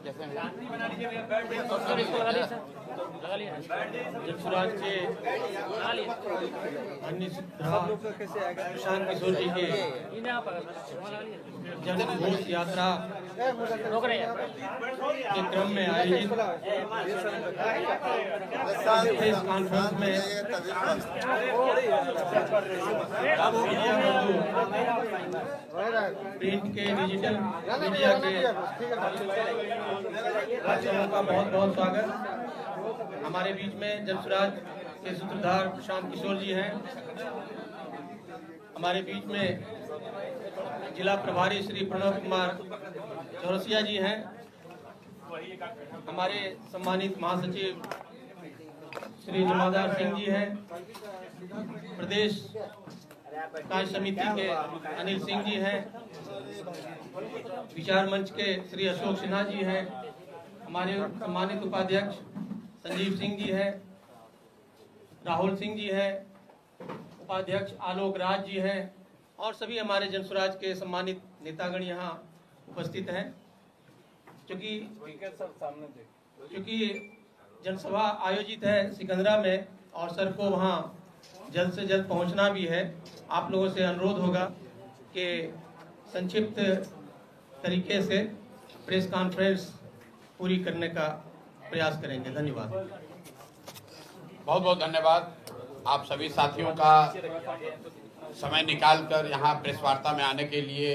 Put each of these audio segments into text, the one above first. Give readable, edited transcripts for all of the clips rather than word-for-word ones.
जैसे जनसुराज के अन्य प्रशांत किशोर जी के जन घोष यात्रा के क्रम में आयोजित प्रेस कॉन्फ्रेंस में प्रिंट के डिजिटल मीडिया के बच्चों का बहुत बहुत स्वागत। हमारे बीच में जनसुराज के सूत्रधार प्रशांत किशोर जी हैं। हमारे बीच में जिला प्रभारी श्री प्रणव कुमार चौरसिया जी हैं। हमारे सम्मानित महासचिव श्री जमादार सिंह जी हैं। प्रदेश कार्य समिति के अनिल सिंह जी हैं। विचार मंच के श्री अशोक सिन्हा जी हैं। हमारे सम्मानित उपाध्यक्ष संजीव सिंह जी हैं। राहुल सिंह जी हैं। उपाध्यक्ष आलोक राज जी हैं और सभी हमारे जनसुराज के सम्मानित नेतागण यहाँ उपस्थित हैं। क्योंकि जनसभा आयोजित है सिकंदरा में और सर को वहाँ जल्द से जल्द पहुँचना भी है, आप लोगों से अनुरोध होगा कि संक्षिप्त तरीके से प्रेस कॉन्फ्रेंस पूरी करने का प्रयास करेंगे। धन्यवाद। बहुत बहुत धन्यवाद आप सभी साथियों का समय निकालकर यहाँ प्रेस वार्ता में आने के लिए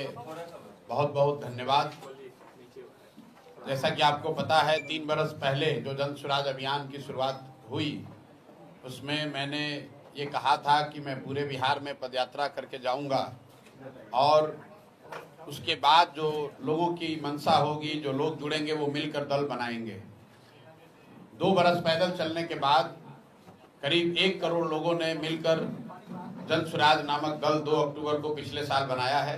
बहुत बहुत धन्यवाद। जैसा कि आपको पता है 3 बरस पहले जो जनसुराज अभियान की शुरुआत हुई उसमें मैंने ये कहा था कि मैं पूरे बिहार में पदयात्रा करके जाऊंगा और उसके बाद जो लोगों की मंशा होगी, जो लोग जुड़ेंगे वो मिलकर दल बनाएंगे। 2 बरस पैदल चलने के बाद करीब 1 करोड़ लोगों ने मिलकर जनसुराज नामक दल 2 अक्टूबर को पिछले साल बनाया है।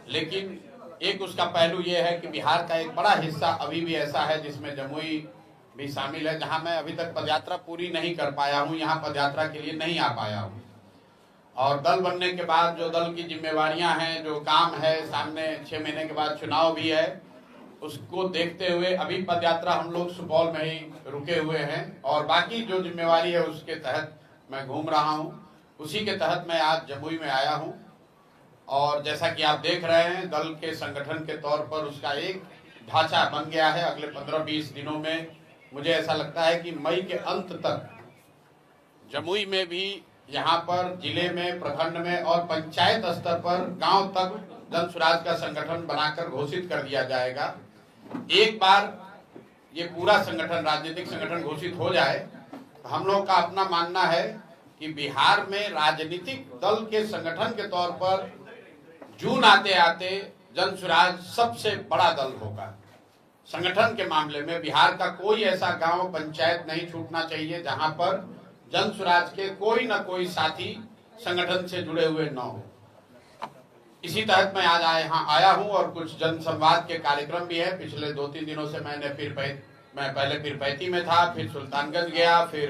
लेकिन एक उसका पहलू ये है कि बिहार का एक बड़ा हिस्सा अभी भी ऐसा है जिसमें जमुई भी शामिल है, जहां मैं अभी तक पदयात्रा पूरी नहीं कर पाया हूं, यहां पदयात्रा के लिए नहीं आ पाया हूं। और दल बनने के बाद जो दल की जिम्मेवारियां हैं, जो काम है, सामने 6 महीने के बाद चुनाव भी है, उसको देखते हुए अभी पदयात्रा हम लोग सुपौल में ही रुके हुए हैं और बाकी जो जिम्मेवारी है उसके तहत मैं घूम रहा हूं। उसी के तहत मैं आज जमुई में आया हूं और जैसा कि आप देख रहे हैं दल के संगठन के तौर पर उसका एक ढांचा बन गया है। अगले 15-20 दिनों में मुझे ऐसा लगता है कि मई के अंत तक जमुई में भी, यहाँ पर जिले में, प्रखंड में और पंचायत स्तर पर गांव तक जनसुराज का संगठन बनाकर घोषित कर दिया जाएगा। एक बार ये पूरा संगठन, राजनीतिक संगठन घोषित हो जाए तो हम लोग का अपना मानना है कि बिहार में राजनीतिक दल के संगठन के तौर पर जून आते आते जनसुराज सबसे बड़ा दल होगा। संगठन के मामले में बिहार का कोई ऐसा गांव, पंचायत नहीं छूटना चाहिए जहां पर जनसुराज के कोई न कोई साथी संगठन से जुड़े हुए न हो। इसी तहत मैं आज यहाँ आया हूं और कुछ जनसंवाद के कार्यक्रम भी है। पिछले 2-3 दिनों से मैं पहले पीरपैती में था, फिर सुल्तानगंज गया, फिर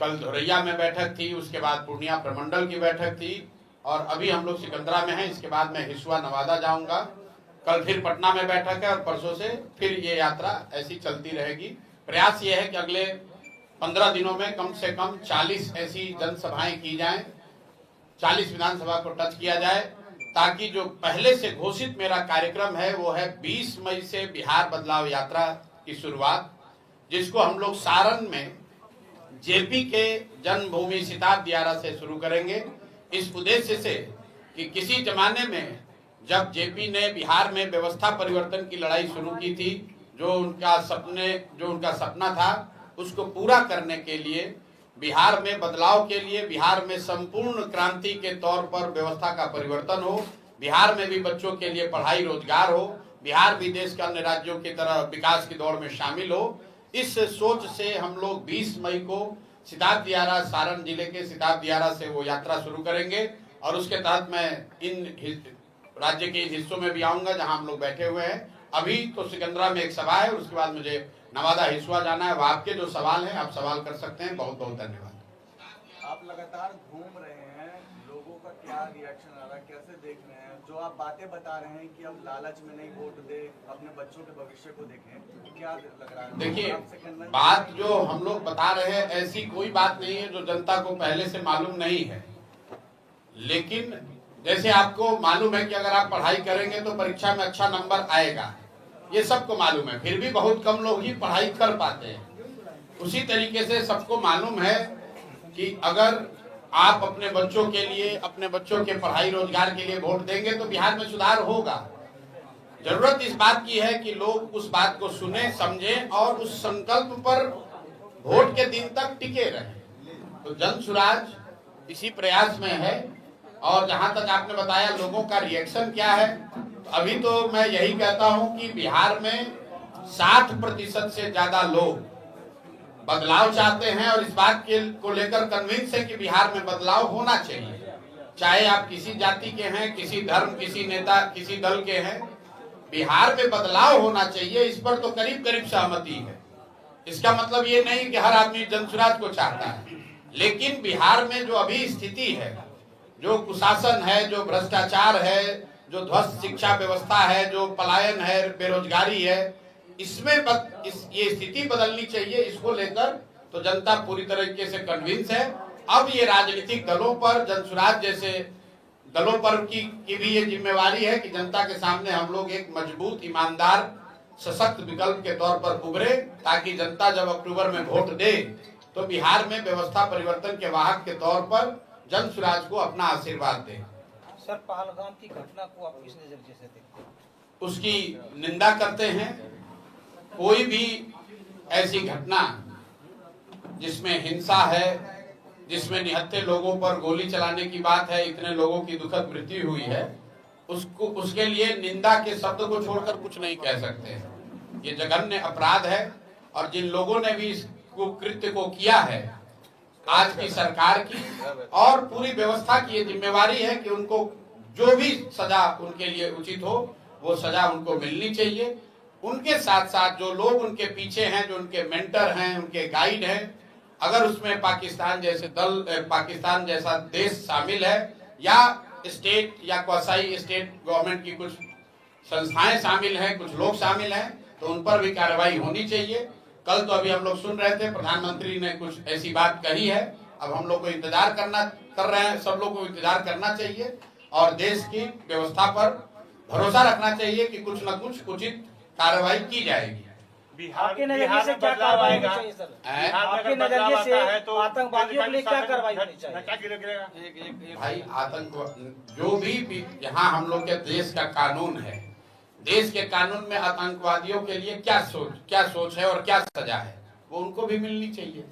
कल धोरैया में बैठक थी, उसके बाद पूर्णिया प्रमंडल की बैठक थी और अभी हम लोग सिकंदरा में हैं। इसके बाद मैं हिसुआ नवादा जाऊंगा, कल फिर पटना में बैठक है और परसों से फिर ये यात्रा ऐसी चलती रहेगी। प्रयास ये है कि अगले 15 दिनों में कम से कम 40 ऐसी जनसभाएं की जाएं, 40 विधानसभा को टच किया जाए, ताकि जो पहले से घोषित मेरा कार्यक्रम है वो है 20 मई से बिहार बदलाव यात्रा की शुरुआत, जिसको हम लोग सारण में जेपी के जन्मभूमि सिताब दियारा से शुरू करेंगे। इस उद्देश्य से कि किसी जमाने में जब जेपी ने बिहार में व्यवस्था परिवर्तन की लड़ाई शुरू की थी, जो उनका सपना था, उसको पूरा करने के लिए, बिहार में बदलाव के लिए, बिहार में संपूर्ण क्रांति के तौर पर व्यवस्था का परिवर्तन हो, बिहार में भी बच्चों के लिए पढ़ाई रोजगार हो, बिहार भी देश के अन्य राज्यों की तरह विकास की दौड़ में शामिल हो। इस सोच से हम लोग 20 मई को सिताब दियारा, सारण जिले के सिताब दियारा से वो यात्रा शुरू करेंगे और उसके तहत मैं इन राज्य के इन हिस्सों में भी आऊंगा जहां हम लोग बैठे हुए हैं। अभी तो सिकंदरा में एक सभा है, उसके बाद मुझे नवादा हिसुआ जाना है। वह आपके जो सवाल हैं आप सवाल कर सकते हैं। बहुत बहुत धन्यवाद। आप लगातार घूम रहे हैं, लोगों का क्या रिएक्शन आ रहा है, कैसे देख रहे हैं? जो आप बातें बता रहे हैं कि हम लालच में नहीं वोट दे, अपने बच्चों के भविष्य को देखें, क्या लग रहा है? देखिए, आपसे कहना है- बात जो हम लोग बता रहे हैं ऐसी कोई बात नहीं है जो जनता को पहले से मालूम नहीं है। लेकिन जैसे आपको मालूम है कि अगर आप पढ़ाई करेंगे तो परीक्षा में अच्छा नंबर आएगा, ये सबको मालूम है, फिर भी बहुत कम लोग ही पढ़ाई कर पाते हैं। उसी तरीके से सबको मालूम है कि अगर आप अपने बच्चों के लिए, अपने बच्चों के पढ़ाई रोजगार के लिए वोट देंगे तो बिहार में सुधार होगा। जरूरत इस बात की है कि लोग उस बात को सुने, समझें और उस संकल्प पर वोट के दिन तक टिके रहें। तो जन सुराज इसी प्रयास में है। और जहां तक आपने बताया लोगों का रिएक्शन क्या है, तो अभी तो मैं यही कहता हूं कि बिहार में 60% से ज्यादा लोग बदलाव चाहते हैं और इस बात को लेकर कन्विंस है कि बिहार में बदलाव होना चाहिए। चाहे आप किसी जाति के हैं, किसी धर्म, किसी नेता, किसी दल के हैं, बिहार में बदलाव होना चाहिए, इस पर तो करीब करीब सहमति है। इसका मतलब ये नहीं कि हर आदमी जनसुराज को चाहता है, लेकिन बिहार में जो अभी स्थिति है, जो कुशासन है, जो भ्रष्टाचार है, जो ध्वस्त शिक्षा व्यवस्था है, जो पलायन है, बेरोजगारी है, इसमें ये स्थिति बदलनी चाहिए। इसको लेकर तो जनता पूरी तरीके से कन्विंस है। अब ये राजनीतिक दलों पर, जनसुराज जैसे दलों पर की भी ये जिम्मेवारी है कि जनता के सामने हम लोग एक मजबूत, ईमानदार, सशक्त विकल्प के तौर पर उभरे, ताकि जनता जब अक्टूबर में वोट दे तो बिहार में व्यवस्था परिवर्तन के वाहक के तौर पर जनसुराज को अपना आशीर्वाद दे। सर, पहलगाम की घटना को आप किस नजरिए से देखते हैं? उसकी निंदा करते हैं। कोई भी ऐसी घटना जिसमें हिंसा है, जिसमें निहत्थे लोगों पर गोली चलाने की बात है, इतने लोगों की दुखद मृत्यु हुई है, उसके लिए निंदा के शब्द को छोड़कर कुछ नहीं कह सकते। ये जघन्य अपराध है और जिन लोगों ने भी इस कृत्य को किया है, आज की सरकार की और पूरी व्यवस्था की ये जिम्मेवारी है कि उनको जो भी सजा उनके लिए उचित हो वो सजा उनको मिलनी चाहिए। उनके साथ साथ जो लोग उनके पीछे हैं, जो उनके मेंटर हैं, उनके गाइड हैं, अगर उसमें पाकिस्तान जैसे दल, पाकिस्तान जैसा देश शामिल है या स्टेट या क्वासाई स्टेट गवर्नमेंट की कुछ संस्थाएं शामिल हैं, कुछ लोग शामिल हैं, तो उन पर भी कार्रवाई होनी चाहिए। कल तो अभी हम लोग सुन रहे थे, प्रधानमंत्री ने कुछ ऐसी बात कही है। अब हम लोग को इंतजार कर रहे हैं, सब लोग को इंतजार करना चाहिए और देश की व्यवस्था पर भरोसा रखना चाहिए कि कुछ न कुछ उचित कार्रवाई की जाएगी। आपके नजरिए से क्या कार्रवाई होनी चाहिए सर? आपके नजरिए से आतंकवादियों के लिए क्या कार्रवाई होनी चाहिए? भाई, आतंक जो भी यहाँ हम लोग के देश का कानून है, देश के कानून में आतंकवादियों के लिए क्या सोच है और क्या सजा है, वो उनको भी मिलनी चाहिए।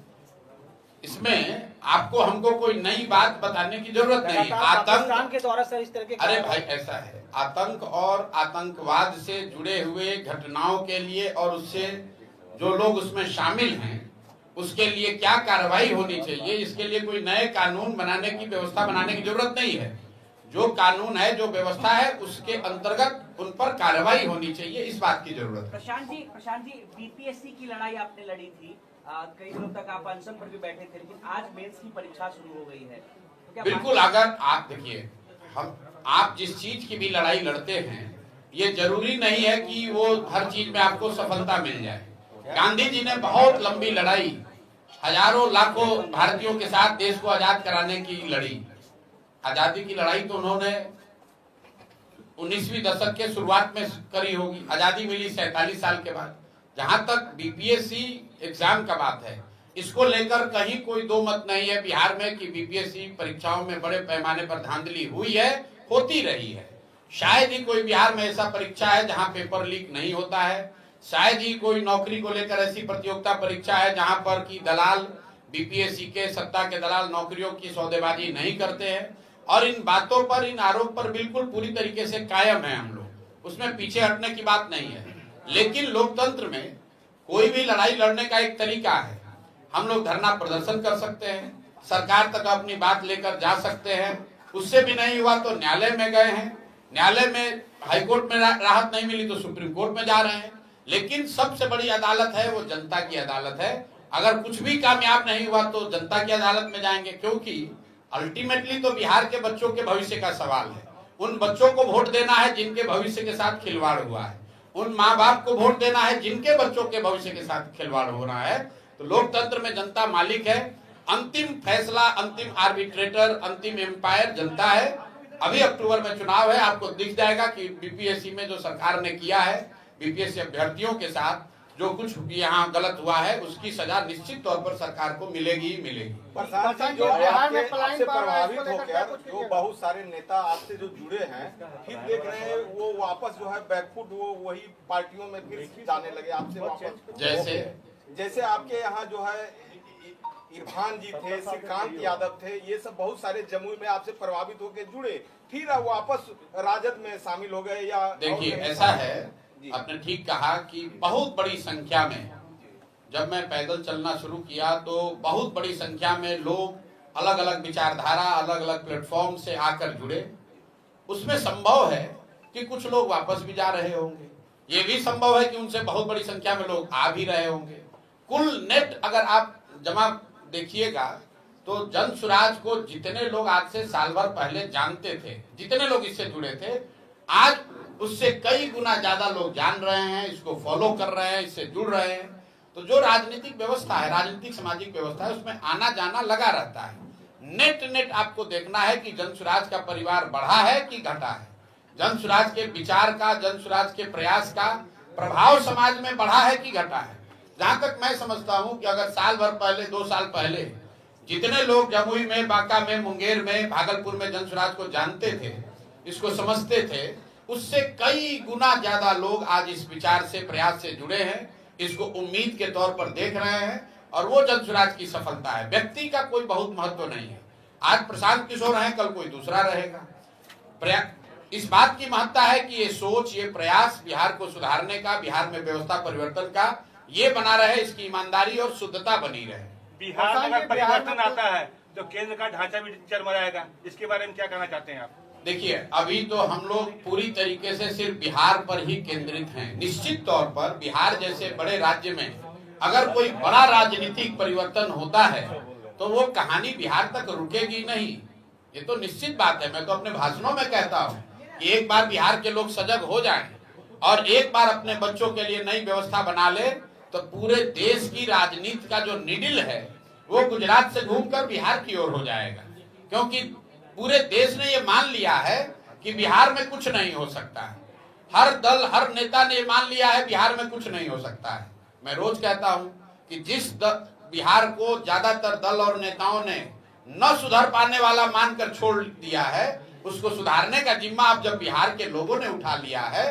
इसमें आपको हमको कोई नई बात बताने की जरूरत नहीं। आतंक के द्वारा सर इस तरह के, अरे भाई ऐसा है, आतंक और आतंकवाद से जुड़े हुए घटनाओं के लिए और उससे जो लोग उसमें शामिल हैं उसके लिए क्या कार्रवाई होनी चाहिए, इसके लिए कोई नए कानून बनाने की, व्यवस्था बनाने की जरूरत नहीं है। जो कानून है, जो व्यवस्था है, उसके अंतर्गत उन पर कार्रवाई होनी चाहिए, इस बात की जरूरत है। प्रशांत जी, बीपीएससी की लड़ाई आपने लड़ी थी, कई दिनों तक आप अनशन पर भी बैठे थे, लेकिन आज मेंस की परीक्षा शुरू हो गई है, तो क्या बिल्कुल, अगर आप देखिए, आप जिस चीज की भी लड़ाई लड़ते हैं, ये जरूरी नहीं है कि वो हर चीज में आपको सफलता मिल जाए। गांधी जी ने बहुत लंबी लड़ाई, हजारों लाखों भारतीयों के साथ देश को आजाद कराने की लड़ी। आजादी की लड़ाई तो उन्होंने 19वीं दशक के शुरुआत में करी होगी। आजादी मिली 47 साल के बाद। जहां तक बीपीएससी एग्जाम का बात है, इसको लेकर कहीं कोई दो मत नहीं है बिहार में कि बीपीएससी परीक्षाओं में बड़े पैमाने पर धांधली हुई है, होती रही है। शायद ही कोई बिहार में ऐसा परीक्षा है जहां पेपर लीक नहीं होता है। शायद ही कोई नौकरी को लेकर ऐसी प्रतियोगिता परीक्षा है जहां पर कि दलाल, बीपीएससी के सत्ता के दलाल नौकरियों की सौदेबाजी नहीं करते हैं। और इन बातों पर, इन आरोप पर बिल्कुल पूरी तरीके से कायम है हम लोग, उसमें पीछे हटने की बात नहीं है। लेकिन लोकतंत्र में कोई भी लड़ाई लड़ने का एक तरीका है। हम लोग धरना प्रदर्शन कर सकते हैं, सरकार तक अपनी बात लेकर जा सकते हैं, उससे भी नहीं हुआ तो न्यायालय में गए हैं, न्यायालय में हाईकोर्ट में राहत नहीं मिली तो सुप्रीम कोर्ट में जा रहे हैं। लेकिन सबसे बड़ी अदालत है वो जनता की अदालत है। अगर कुछ भी कामयाब नहीं हुआ तो जनता की अदालत में जाएंगे, क्योंकि अल्टीमेटली तो बिहार के बच्चों के भविष्य का सवाल है। उन बच्चों को वोट देना है जिनके भविष्य के साथ खिलवाड़ हुआ है, उन माँ बाप को वोट देना है जिनके बच्चों के भविष्य के साथ खिलवाड़ हो रहा है। तो लोकतंत्र में जनता मालिक है, अंतिम फैसला, अंतिम आर्बिट्रेटर, अंतिम एम्पायर जनता है। अभी अक्टूबर में चुनाव है, आपको दिख जाएगा कि बीपीएससी में जो सरकार ने किया है, बीपीएससी अभ्यर्थियों के साथ जो कुछ यहाँ गलत हुआ है, उसकी सजा निश्चित तौर पर सरकार को मिलेगी ही मिलेगी। जो आपसे प्रभावित हो गया, जो बहुत सारे नेता आपसे जो जुड़े हैं, फिर देख रहे हैं वो वापस जो है बैकफुट, वो वही पार्टियों में फिर जाने लगे आपसे वापस। जैसे आपके यहाँ जो है इरफान जी थे, श्रीकांत यादव थे, ये सब बहुत सारे जमुई में आपसे प्रभावित होकर जुड़े, फिर वापस राजद में शामिल हो गए। या देखिए ऐसा है, आपने ठीक कहा कि बहुत बड़ी संख्या में जब मैं पैदल चलना शुरू किया तो बहुत बड़ी संख्या में लोग अलग अलग विचारधारा, अलग अलग प्लेटफॉर्म से आकर जुड़े। उसमें संभव है कि कुछ लोग वापस भी जा रहे होंगे, ये भी संभव है कि उनसे बहुत बड़ी संख्या में लोग आ भी रहे होंगे। कुल नेट अगर आप जमा देखिएगा तो जन सुराज को जितने लोग आज से साल भर पहले जानते थे, जितने लोग इससे जुड़े थे, आज उससे कई गुना ज्यादा लोग जान रहे हैं, इसको फॉलो कर रहे हैं, इससे जुड़ रहे हैं। तो जो राजनीतिक व्यवस्था है, राजनीतिक सामाजिक व्यवस्था है, उसमें आना जाना लगा रहता है। नेट आपको देखना है कि जन सुराज का परिवार बढ़ा है कि घटा है, जन सुराज के विचार का, जन सुराज के प्रयास का प्रभाव समाज में बढ़ा है कि घटा है। जहां तक मैं समझता हूं कि अगर साल भर पहले, 2 साल पहले जितने लोग जमुई में, बांका में, मुंगेर में, भागलपुर में जन सुराज को जानते थे, इसको समझते थे, उससे कई गुना ज्यादा लोग आज इस विचार से, प्रयास से जुड़े हैं, इसको उम्मीद के तौर पर देख रहे हैं और वो जन सुराज की सफलता है। व्यक्ति का कोई बहुत महत्व नहीं है। आज प्रशांत किशोर हैं, कल कोई दूसरा रहेगा। इस बात की महत्ता है कि ये सोच, ये प्रयास बिहार को सुधारने का, बिहार में व्यवस्था परिवर्तन का ये बना रहे, इसकी ईमानदारी और शुद्धता बनी रहे। बिहार में अगर परिवर्तन आता है तो केंद्र का ढांचा भी चरमराएगा, इसके बारे में क्या कहना चाहते हैं आप? देखिए, अभी तो हम लोग पूरी तरीके से सिर्फ बिहार पर ही केंद्रित हैं। निश्चित तौर पर बिहार जैसे बड़े राज्य में अगर कोई बड़ा राजनीतिक परिवर्तन होता है तो वो कहानी बिहार तक रुकेगी नहीं, ये तो निश्चित बात है। मैं तो अपने भाषणों में कहता हूँ कि एक बार बिहार के लोग सजग हो जाएं और एक बार अपने बच्चों के लिए नई व्यवस्था बना ले तो पूरे देश की राजनीति का जो निडिल है वो गुजरात से घूमकर बिहार की ओर हो जाएगा, क्योंकि पूरे देश ने ये मान लिया है कि बिहार में कुछ नहीं हो सकता है। हर दल, हर नेता ने मान लिया है बिहार में कुछ नहीं हो सकता है। मैं रोज कहता हूं कि जिस बिहार को ज्यादातर दल और नेताओं ने न सुधर पाने वाला मानकर छोड़ दिया है, उसको सुधारने का जिम्मा अब जब बिहार के लोगों ने उठा लिया है,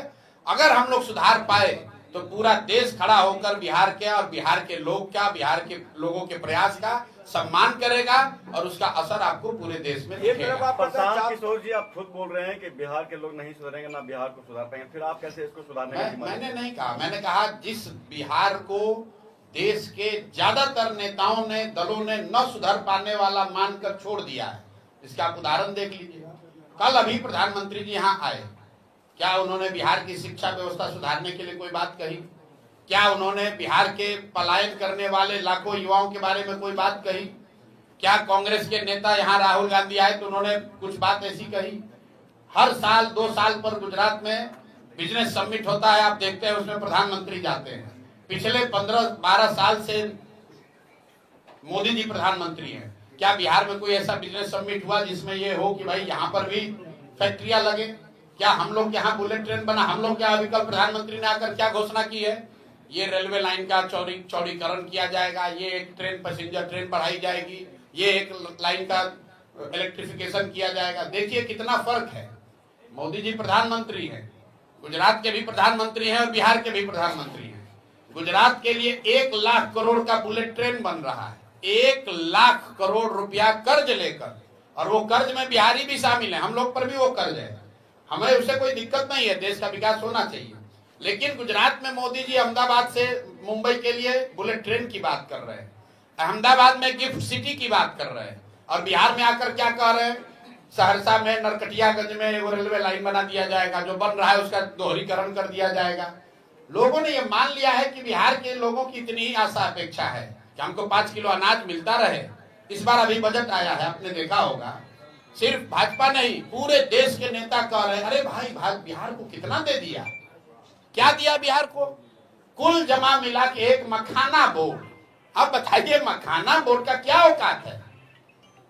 अगर हम लोग सुधार पाए तो पूरा देश खड़ा होकर बिहार के और बिहार के लोग का, बिहार के लोगों के प्रयास का सम्मान करेगा और उसका असर आपको पूरे देश में दिखेगा। प्रशांत किशोर जी, आप खुद बोल रहे हैं कि बिहार के लोग नहीं सुधरेंगे, ना बिहार को सुधार पाएंगे, फिर आप कैसे इसको सुधारने का? मैंने नहीं कहा, मैंने कहा जिस बिहार को देश के ज्यादातर नेताओं ने, दलों ने न सुधर पाने वाला मानकर छोड़ दिया है, इसका आप उदाहरण देख लीजिए। कल अभी प्रधानमंत्री जी यहाँ आए, क्या उन्होंने बिहार की शिक्षा व्यवस्था सुधारने के लिए कोई बात कही? क्या उन्होंने बिहार के पलायन करने वाले लाखों युवाओं के बारे में कोई बात कही? क्या कांग्रेस के नेता यहाँ राहुल गांधी आए तो उन्होंने कुछ बात ऐसी कही? हर साल 2 साल पर गुजरात में बिजनेस समिट होता है, आप देखते हैं उसमें प्रधानमंत्री जाते हैं। पिछले 15-12 साल से मोदी जी प्रधानमंत्री हैं। क्या बिहार में कोई ऐसा बिजनेस समिट हुआ जिसमें ये हो कि भाई यहाँ पर भी फैक्ट्रियां लगे? क्या हम लोग यहाँ बुलेट ट्रेन बना? हम लोग क्या अभी कल प्रधानमंत्री ने आकर क्या घोषणा की है? ये रेलवे लाइन का चौड़ीकरण किया जाएगा, ये एक ट्रेन, पैसेंजर ट्रेन बढ़ाई जाएगी, ये एक लाइन का इलेक्ट्रिफिकेशन किया जाएगा। देखिए कितना फर्क है। मोदी जी प्रधानमंत्री हैं, गुजरात के भी प्रधानमंत्री हैं और बिहार के भी प्रधानमंत्री हैं। गुजरात के लिए 1 लाख करोड़ का बुलेट ट्रेन बन रहा है, 1 लाख करोड़ रुपया कर्ज लेकर, और वो कर्ज में बिहारी भी शामिल है, हम लोग पर भी वो कर्ज है। हमें उससे कोई दिक्कत नहीं है, देश का विकास होना चाहिए। लेकिन गुजरात में मोदी जी अहमदाबाद से मुंबई के लिए बुलेट ट्रेन की बात कर रहे हैं, अहमदाबाद में गिफ्ट सिटी की बात कर रहे हैं, और बिहार में आकर क्या कह रहे हैं? सहरसा में नरकटियागंज में वो रेलवे लाइन बना दिया जाएगा, जो बन रहा है उसका दोहरीकरण कर दिया जाएगा। लोगों ने ये मान लिया है कि बिहार के लोगों की इतनी ही आशा अपेक्षा है कि हमको 5 किलो अनाज मिलता रहे। इस बार अभी बजट आया है, आपने देखा होगा, सिर्फ भाजपा नहीं पूरे देश के नेता कह रहे हैं, अरे भाई बिहार को कितना दे दिया, क्या दिया बिहार को? कुल जमा मिला के एक मखाना बोर्ड। अब बताइए मखाना बोर्ड का क्या औकात है?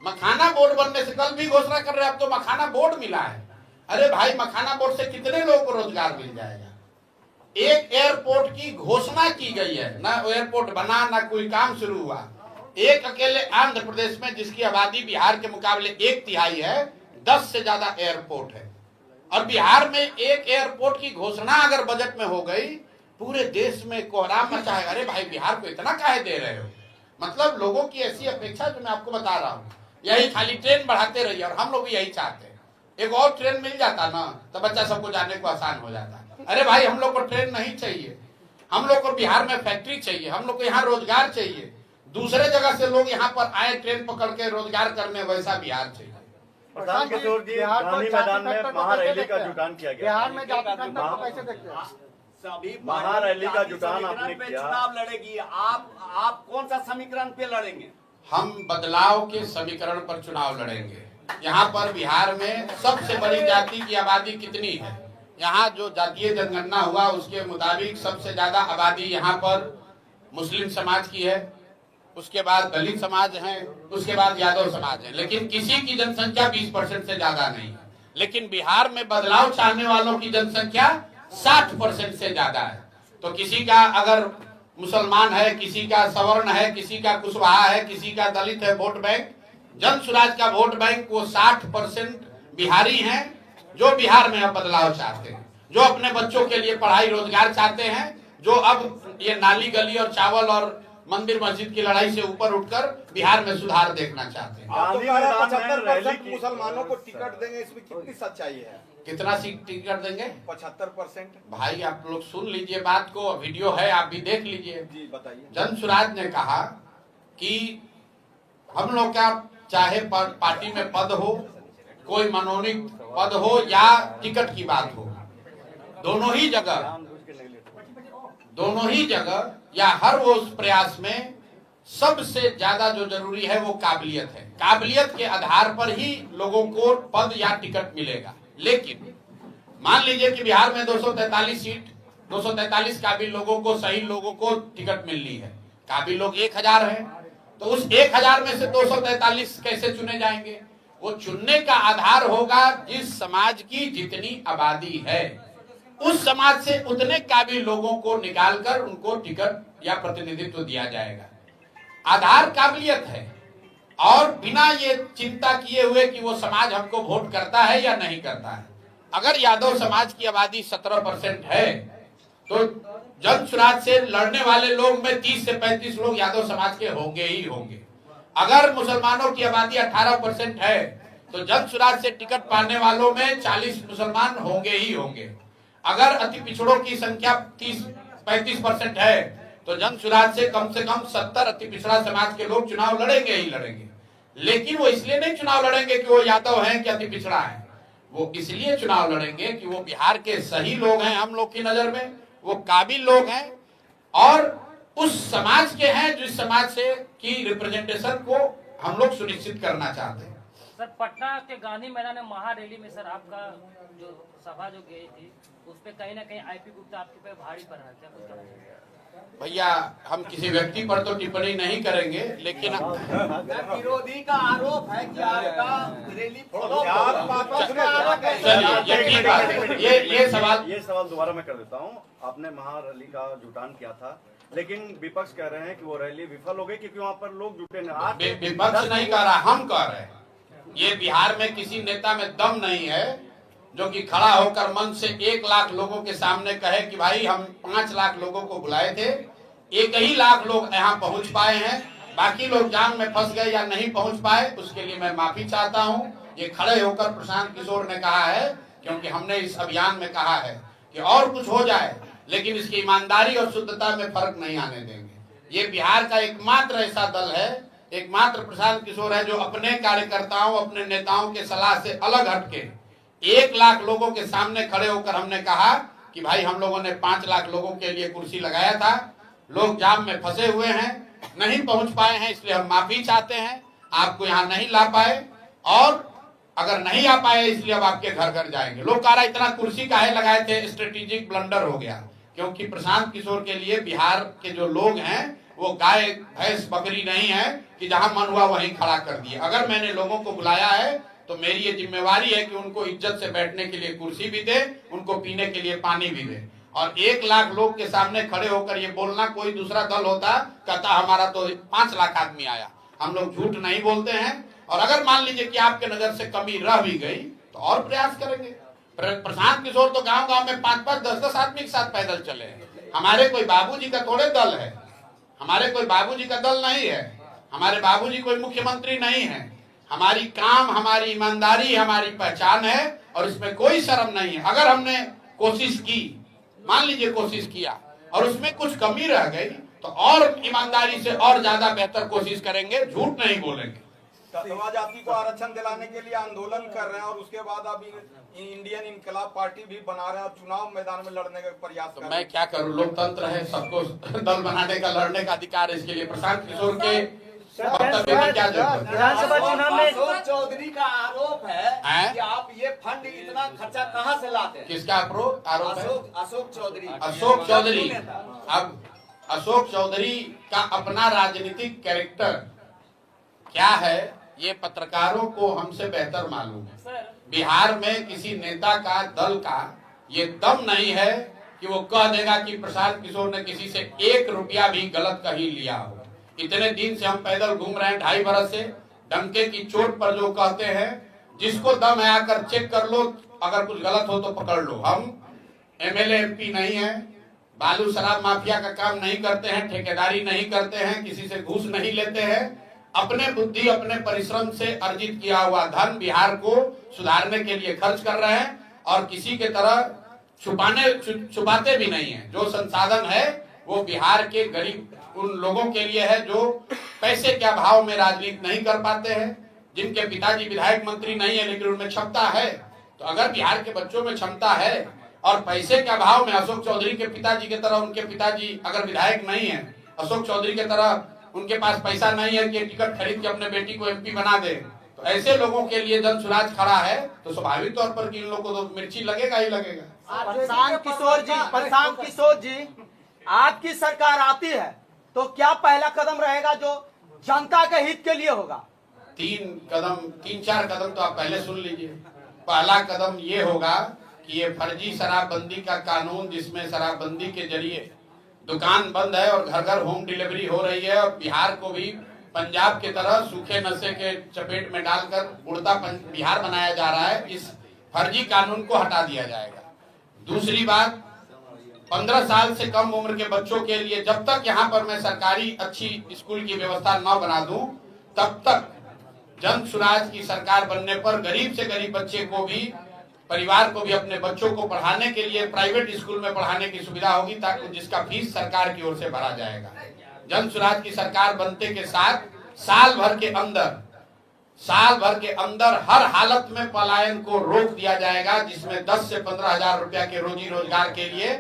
मखाना बोर्ड बनने से कल भी घोषणा कर रहे हैं, अब तो मखाना बोर्ड मिला है। अरे भाई, मखाना बोर्ड से कितने लोगों को रोजगार मिल जाएगा? एक एयरपोर्ट की घोषणा की गई है, ना एयरपोर्ट बना, ना कोई काम शुरू हुआ। एक अकेले आंध्र प्रदेश में, जिसकी आबादी बिहार के मुकाबले 1/3 है, 10 से ज्यादा एयरपोर्ट है। और बिहार में एक एयरपोर्ट की घोषणा अगर बजट में हो गई, पूरे देश में कोहराम मचाएगा। अरे भाई, बिहार को इतना काहे दे रहे हो? मतलब लोगों की ऐसी अपेक्षा, जो मैं आपको बता रहा हूँ, यही खाली ट्रेन बढ़ाते रहिए, और हम लोग भी यही चाहते हैं। एक और ट्रेन मिल जाता ना, तो बच्चा सबको जाने को आसान हो जाता। अरे भाई, हम लोग को ट्रेन नहीं चाहिए, हम लोग को बिहार में फैक्ट्री चाहिए, हम लोग को यहाँ रोजगार चाहिए। दूसरे जगह से लोग यहाँ पर आए ट्रेन पकड़ के रोजगार करने, वैसा बिहार चाहिए। प्रशांत किशोर जी, गांधी मैदान में महारैली का जुटान किया गया। बिहार में जाति फैक्टर को कैसे देखते हैं? सभी महारैली का जुटान आपने पे किया। चुनाव लड़ेगी, आप कौन सा समीकरण पे लड़ेंगे? हम बदलाव के समीकरण पर चुनाव लड़ेंगे। यहाँ पर बिहार में सबसे बड़ी जाति की आबादी कितनी है? यहाँ जो जातीय जनगणना हुआ उसके मुताबिक सबसे ज्यादा आबादी यहाँ पर मुस्लिम समाज की है, उसके बाद दलित समाज है, उसके बाद यादव समाज है। लेकिन किसी की जनसंख्या 20% से ज्यादा नहीं है। लेकिन बिहार में बदलाव चाहने वालों की जनसंख्या 60% से ज्यादा है। तो किसी का अगर मुसलमान है, किसी का सवर्ण है, किसी का कुशवाहा है, किसी का दलित है, वोट बैंक, जन स्वराज का वोट बैंक वो 60% बिहारी हैं, जो बिहार में अब बदलाव चाहते हैं, जो अपने बच्चों के लिए पढ़ाई रोजगार चाहते हैं, जो अब ये नाली गली और चावल और मंदिर मस्जिद की लड़ाई से ऊपर उठकर बिहार में सुधार देखना चाहते हैं। आप तो कह रहे हैं 75% मुसलमानों को टिकट देंगे, इसमें कितनी सच्चाई है? कितना सीट टिकट देंगे? 75%। भाई आप लोग सुन लीजिए बात को, वीडियो है, आप भी देख लीजिए। जी बताइए। जन स्वराज ने कहा कि हम लोग का चाहे पार्टी में पद हो, कोई मनोनीत पद हो या टिकट की बात हो, दोनों ही जगह या हर वो उस प्रयास में सबसे ज्यादा जो जरूरी है वो काबिलियत है। काबिलियत के आधार पर ही लोगों को पद या टिकट मिलेगा। लेकिन मान लीजिए कि बिहार में 243 सीट, 243 काबिल लोगों को, सही लोगों को टिकट मिलनी है। काबिल लोग 1000 है, तो उस 1000 में से 243 कैसे चुने जाएंगे? वो चुनने का आधार होगा जिस समाज की जितनी आबादी है, उस समाज से उतने काबिल लोगों को निकालकर उनको टिकट या प्रतिनिधित्व दिया जाएगा। आधार काबिलियत है, और बिना ये चिंता किए हुए कि वो समाज हमको वोट करता है या नहीं करता है। अगर यादव समाज की आबादी 17% है, तो जन स्वराज से लड़ने वाले लोग में 30 से 35 लोग यादव समाज के होंगे ही होंगे। अगर मुसलमानों की आबादी 18% है, तो जन स्वराज से टिकट पाने वालों में 40 मुसलमान होंगे ही होंगे। अगर अति पिछड़ों की संख्या 30-35% है, तो जन स्वराज से कम 70 अति पिछड़ा समाज के लोग चुनाव लड़ेंगे ही लड़ेंगे। लेकिन वो इसलिए नहीं चुनाव लड़ेंगे कि वो यादव हैं कि अति पिछड़ा है, वो इसलिए चुनाव लड़ेंगे कि वो बिहार के सही लोग हैं, हम लोग की नजर में वो काबिल लोग हैं, और उस समाज के हैं जिस समाज से की रिप्रेजेंटेशन को हम लोग सुनिश्चित करना चाहते हैं। सर, पटना के गांधी मैदान में महारैली में सर आपका जो सभा जो गई थी, उस पे कहीं ना कहीं आईपी गुप्ता आपके पे भारी पड़ रहा है, क्या कुछ कहेंगे? भैया, हम किसी व्यक्ति पर तो टिप्पणी नहीं करेंगे, लेकिन विरोधी का आरोप है कि आपका रैली ये सवाल दोबारा मैं कर देता हूँ। आपने महारैली का जुटान किया था, लेकिन विपक्ष कह रहे हैं कि वो रैली विफल हो गई क्योंकि वहाँ पर लोग जुटे नहीं। विपक्ष नहीं कह रहा, हम कह रहे हैं। ये बिहार में किसी नेता में दम नहीं है जो कि खड़ा होकर मंच से 1 लाख लोगों के सामने कहे कि भाई हम 5 लाख लोगों को बुलाए थे, 1 ही लाख लोग यहाँ पहुंच पाए हैं, बाकी लोग जाम में फंस गए या नहीं पहुंच पाए, उसके लिए मैं माफी चाहता हूँ। ये खड़े होकर प्रशांत किशोर ने कहा है, क्योंकि हमने इस अभियान में कहा है कि और कुछ हो जाए, लेकिन इसकी ईमानदारी और शुद्धता में फर्क नहीं आने देंगे। ये बिहार का एकमात्र ऐसा दल है, एकमात्र प्रशांत किशोर है जो अपने कार्यकर्ताओं, अपने नेताओं के सलाह से अलग हटके 1 लाख लोगों के सामने खड़े होकर हमने कहा कि भाई हम लोगों ने 5 लाख लोगों के लिए कुर्सी लगाया था, लोग जाम में फंसे हुए हैं, नहीं पहुंच पाए हैं, इसलिए हम माफी चाहते हैं, आपको यहाँ नहीं ला पाए, और अगर नहीं आ पाए इसलिए अब आपके घर घर जाएंगे। लोग कह रहा इतना कुर्सी काहे लगाए थे, स्ट्रेटेजिक ब्लंडर हो गया। क्योंकि प्रशांत किशोर के लिए बिहार के जो लोग हैं वो गाय भैंस बकरी नहीं है कि जहां मन हुआ वहीं खड़ा कर दिए। अगर मैंने लोगों को बुलाया है तो मेरी ये जिम्मेवारी है कि उनको इज्जत से बैठने के लिए कुर्सी भी दे, उनको पीने के लिए पानी भी दे। और 1 लाख लोग के सामने खड़े होकर ये बोलना, कोई दूसरा दल होता कहता हमारा तो 5 लाख आदमी आया। हम लोग झूठ नहीं बोलते हैं। और अगर मान लीजिए कि आपके नजर से कमी रह भी गई तो और प्रयास करेंगे। प्रशांत किशोर तो गांव गांव में 5-5, 10-10 आदमी के साथ पैदल चले हैं। हमारे कोई बाबूजी का थोड़े दल है, हमारे कोई बाबूजी का दल नहीं है, हमारे बाबूजी कोई मुख्यमंत्री नहीं है। हमारी काम, हमारी ईमानदारी हमारी पहचान है और इसमें कोई शर्म नहीं है। अगर हमने कोशिश की, मान लीजिए कोशिश किया और उसमें कुछ कमी रह गई तो और ईमानदारी से और ज्यादा बेहतर कोशिश करेंगे, झूठ नहीं बोलेंगे। कथवा जाति को आरक्षण दिलाने के लिए आंदोलन कर रहे हैं और उसके बाद अभी इंडियन इनकलाब पार्टी भी बना रहे हैं, चुनाव मैदान में लड़ने का प्रयास कर रहे हैं। मैं क्या करूं, लोकतंत्र है, सबको दल बनाने का, लड़ने का अधिकार है। इसके लिए प्रशांत किशोर के वक्तव्य की क्या जरूरत है? विधानसभा चुनाव में अशोक चौधरी का आरोप है कि आप ये फंड इतना खर्चा कहाँ से लाते हैं? किसका आरोप है? अशोक चौधरी। अशोक चौधरी, अब अशोक चौधरी का अपना राजनीतिक कैरेक्टर क्या है ये पत्रकारों को हमसे बेहतर मालूम है। बिहार में किसी नेता का, दल का ये दम नहीं है कि वो कह देगा कि प्रशांत किशोर ने किसी से 1 रुपया भी गलत कहीं लिया हो। इतने दिन से हम पैदल घूम रहे हैं, 2.5 बरस से। डंके की चोट पर जो कहते हैं, जिसको दम है आकर चेक कर लो, अगर कुछ गलत हो तो पकड़ लो। हम MLA MP नहीं है, बालू शराब माफिया का काम नहीं करते हैं, ठेकेदारी नहीं करते हैं, किसी से घूस नहीं लेते हैं। अपने बुद्धि, अपने परिश्रम से अर्जित किया हुआ धन बिहार को सुधारने के लिए खर्च कर रहे हैं और किसी के तरह छुपाते भी नहीं है। जो संसाधन है वो बिहार के गरीब उन लोगों के लिए है जो पैसे के अभाव में राजनीति नहीं कर पाते हैं, जिनके पिताजी विधायक मंत्री नहीं है लेकिन उनमें क्षमता है। तो अगर बिहार के बच्चों में क्षमता है और पैसे के अभाव में अशोक चौधरी के पिताजी की तरह उनके पिताजी अगर विधायक नहीं है, अशोक चौधरी की तरह उनके पास पैसा नहीं है कि टिकट खरीद के अपने बेटी को MP बना दे, तो ऐसे लोगों के लिए जन सुराज खड़ा है तो स्वाभाविक तौर पर कि इन लोगों को तो मिर्ची लगेगा ही लगेगा। प्रशांत किशोर जी, आपकी सरकार आती है तो क्या पहला कदम रहेगा जो जनता के हित के लिए होगा? 3-4 कदम तो आप पहले सुन लीजिए। पहला कदम ये होगा कि ये फर्जी शराबबंदी का कानून, जिसमें शराबबंदी के जरिए दुकान बंद है और घर घर होम डिलीवरी हो रही है और बिहार को भी पंजाब की तरह सूखे नशे के चपेट में डालकर उड़ता बिहार बनाया जा रहा है, इस फर्जी कानून को हटा दिया जाएगा। दूसरी बात, 15 साल से कम उम्र के बच्चों के लिए जब तक यहाँ पर मैं सरकारी अच्छी स्कूल की व्यवस्था न बना दूं, तब तक जन सुराज की सरकार बनने पर गरीब से गरीब बच्चे को भी, परिवार को भी अपने बच्चों को पढ़ाने के लिए प्राइवेट स्कूल में पढ़ाने की सुविधा होगी, ताकि जिसका फीस सरकार की ओर से भरा जाएगा। जन सुराज की सरकार बनते के साथ साल भर के अंदर हर हालत में पलायन को रोक दिया जाएगा, जिसमें 10 से 15 हजार रुपया के रोजी रोजगार के लिए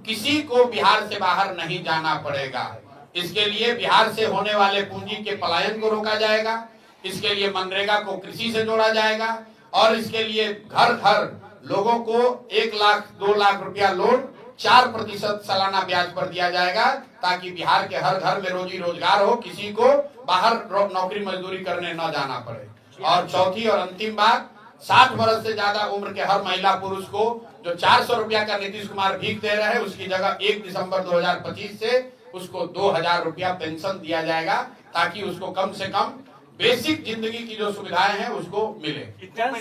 किसी को बिहार से बाहर नहीं जाना पड़ेगा। इसके लिए बिहार से होने वाले पूंजी के पलायन को रोका जाएगा। इसके लिए मनरेगा को कृषि से जोड़ा जाएगा और इसके लिए घर घर लोगों को 1 लाख 2 लाख रुपया लोन 4% सालाना ब्याज पर दिया जाएगा, ताकि बिहार के हर घर में रोजी रोजगार हो, किसी को बाहर नौकरी मजदूरी करने न जाना पड़े। और चौथी और अंतिम बात, 60 वर्ष से ज्यादा उम्र के हर महिला पुरुष को जो 400 रुपया का नीतीश कुमार भीख दे रहे हैं, उसकी जगह 1 दिसंबर 2025 से उसको 2000 रुपया पेंशन दिया जाएगा, ताकि उसको कम से कम बेसिक जिंदगी की जो सुविधाएं हैं उसको मिले। जन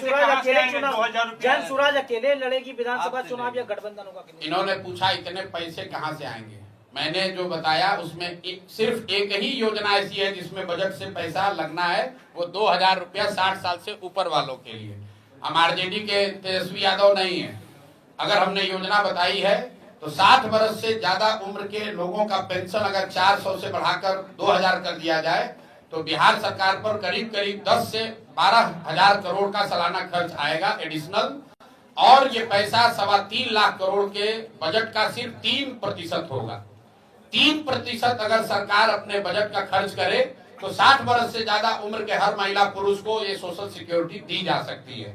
सुराज अकेले लड़ेगी विधानसभा चुनाव या गठबंधन होगा? इन्होंने पूछा इतने पैसे कहां से आएंगे। मैंने जो बताया उसमें सिर्फ एक ही योजना ऐसी है जिसमें बजट से पैसा लगना है, वो 2000 रुपया 60 साल से ऊपर वालों के लिए। हम RJD के तेजस्वी यादव नहीं है। अगर हमने योजना बताई है तो 60 वर्ष से ज्यादा उम्र के लोगों का पेंशन अगर 400 से बढ़ाकर 2000 कर दिया जाए तो बिहार सरकार पर करीब 10 से 12 हजार करोड़ का सालाना खर्च आएगा एडिशनल। और ये पैसा 3.25 लाख करोड़ के बजट का सिर्फ 3% होगा। 3% अगर सरकार अपने बजट का खर्च करे तो 60 वर्ष से ज्यादा उम्र के हर महिला पुरुष को ये सोशल सिक्योरिटी दी जा सकती है।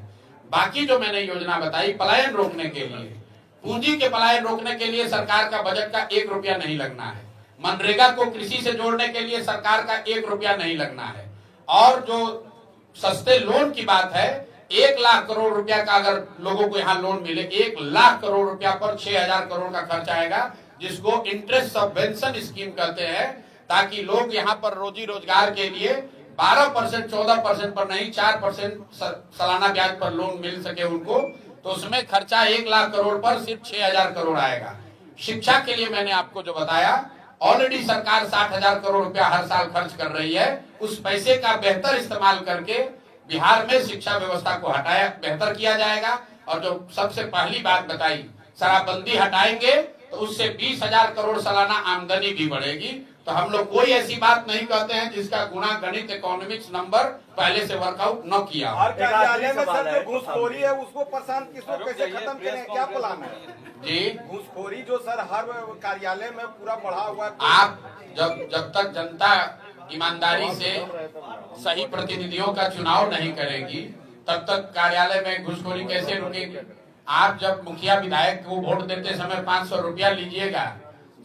बाकी जो मैंने योजना बताई पलायन रोकने के लिए, पूंजी के पलायन रोकने के लिए सरकार का बजट का 1 रुपया नहीं लगना है। मनरेगा को कृषि से जोड़ने के लिए सरकार का 1 रुपया नहीं लगना है। और जो सस्ते लोन की बात है, 1 लाख करोड़ रुपया का अगर लोगों को यहाँ लोन मिले, 1 लाख करोड़ रुपया पर 6,000 करोड़ का खर्च आएगा, जिसको इंटरेस्ट सबवेंशन स्कीम कहते हैं, ताकि लोग यहाँ पर रोजी रोजगार के लिए 12%, 14% पर नहीं 4% सालाना ब्याज पर लोन मिल सके उनको। तो उसमें खर्चा 1 लाख करोड़ पर सिर्फ 6,000 करोड़ आएगा। शिक्षा के लिए मैंने आपको जो बताया, ऑलरेडी सरकार 60,000 करोड़ रुपया हर साल खर्च कर रही है। उस पैसे का बेहतर इस्तेमाल करके बिहार में शिक्षा व्यवस्था को हटाया बेहतर किया जाएगा। और जो सबसे पहली बात बताई, शराबबंदी हटाएंगे तो उससे 20,000 करोड़ सालाना आमदनी भी बढ़ेगी। तो हम लोग कोई ऐसी बात नहीं कहते हैं जिसका गुणा गणित इकोनॉमिक्स नंबर पहले से वर्कआउट न किया। हर कार्यालय में सर जो घूसखोरी है उसको प्रशांत किशोर कैसे खत्म करें, क्या प्लान है जी? घूसखोरी जो सर हर कार्यालय में पूरा बढ़ा हुआ है। आप जब तक जनता ईमानदारी से सही प्रतिनिधियों का चुनाव नहीं करेगी, तब तक कार्यालय में घूसखोरी कैसे रुकेगी? आप जब मुखिया विधायक को वोट देते समय 500 रुपया लीजिएगा,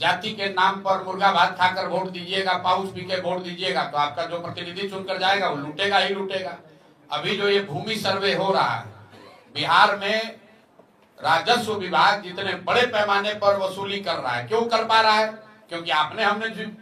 जाति के नाम पर मुर्गा भात खाकर वोट दीजिएगा, पाउच पी के वोट दीजिएगा, तो आपका जो प्रतिनिधि चुनकर जाएगा वो लूटेगा ही लूटेगा। अभी जो ये भूमि सर्वे हो रहा है, बिहार में राजस्व विभाग जितने बड़े पैमाने पर वसूली कर रहा है, क्यों कर पा रहा है? क्योंकि हमने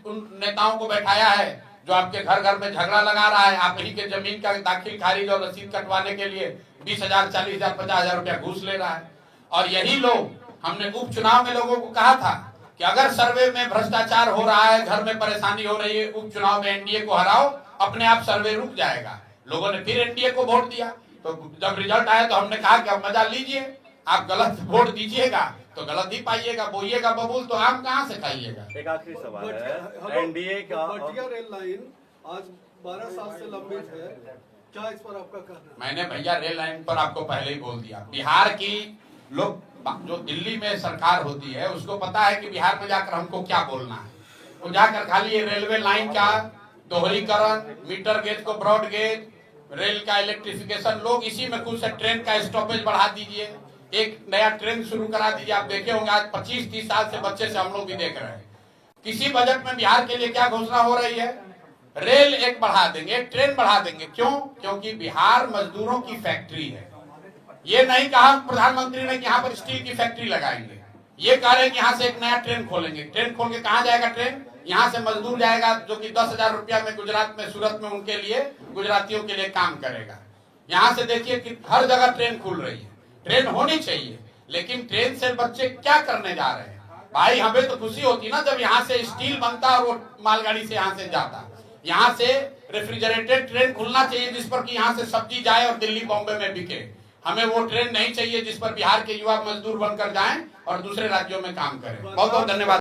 उन नेताओं को बैठाया है जो आपके घर घर में झगड़ा लगा रहा है। आप ही के जमीन का दाखिल खारिज और रसीद कटवाने के लिए 20,000, 40,000, 50,000 रुपया घूस ले रहा है। और यही लोग, हमने उपचुनाव में लोगों को कहा था कि अगर सर्वे में भ्रष्टाचार हो रहा है, घर में परेशानी हो रही है, उपचुनाव में एनडीए को हराओ, अपने आप सर्वे रुक जाएगा। लोगों ने फिर एनडीए को वोट दिया। तो जब रिजल्ट आया तो हमने कहा कि अब मजा लीजिए, आप गलत वोट दीजिएगा तो गलत ही पाइएगा, बोइएगा बबूल तो आम कहाँ से खाइएगा। एक आखिरी सवाल है, एनडीए का बटिया रेल लाइन आज 12 साल से लंबित है, क्या इस पर आपका कहना है? मैंने भैया रेल लाइन पर आपको पहले ही बोल दिया। बिहार की लोग, जो दिल्ली में सरकार होती है, उसको पता है कि बिहार में जाकर हमको क्या बोलना है। वो जाकर खाली रेलवे लाइन का दोहरीकरण, मीटर गेज को ब्रॉड गेज, रेल का इलेक्ट्रिफिकेशन, लोग इसी में खुश है। ट्रेन का स्टॉपेज बढ़ा दीजिए, एक नया ट्रेन शुरू करा दीजिए। आप देखे होंगे आज 25-30 साल से बच्चे से हम लोग भी देख रहे हैं। किसी बजट में बिहार के लिए क्या घोषणा हो रही है? रेल एक बढ़ा देंगे, एक ट्रेन बढ़ा देंगे। क्यों? क्योंकि बिहार मजदूरों की फैक्ट्री है। ये नहीं कहा प्रधानमंत्री ने कि यहाँ पर स्टील की फैक्ट्री लगाएंगे, ये कह रहे हैं कि यहाँ से एक नया ट्रेन खोलेंगे। ट्रेन खोल के कहाँ जाएगा ट्रेन? यहाँ से मजदूर जाएगा जो कि 10,000 रुपया में गुजरात में, सूरत में उनके लिए, गुजरातियों के लिए काम करेगा। यहाँ से देखिए कि हर जगह ट्रेन खुल रही है। ट्रेन होनी चाहिए, लेकिन ट्रेन से बच्चे क्या करने जा रहे हैं? भाई हमें तो खुशी होती ना जब यहाँ से स्टील बनता और वो मालगाड़ी से यहाँ से जाता। यहाँ से रेफ्रिजरेटेड ट्रेन खुलना चाहिए जिस पर कि यहाँ से सब्जी जाए और दिल्ली बॉम्बे में बिके। हमें वो ट्रेन नहीं चाहिए जिस पर बिहार के युवा मजदूर बनकर जाएं और दूसरे राज्यों में काम करें। बहुत बहुत धन्यवाद।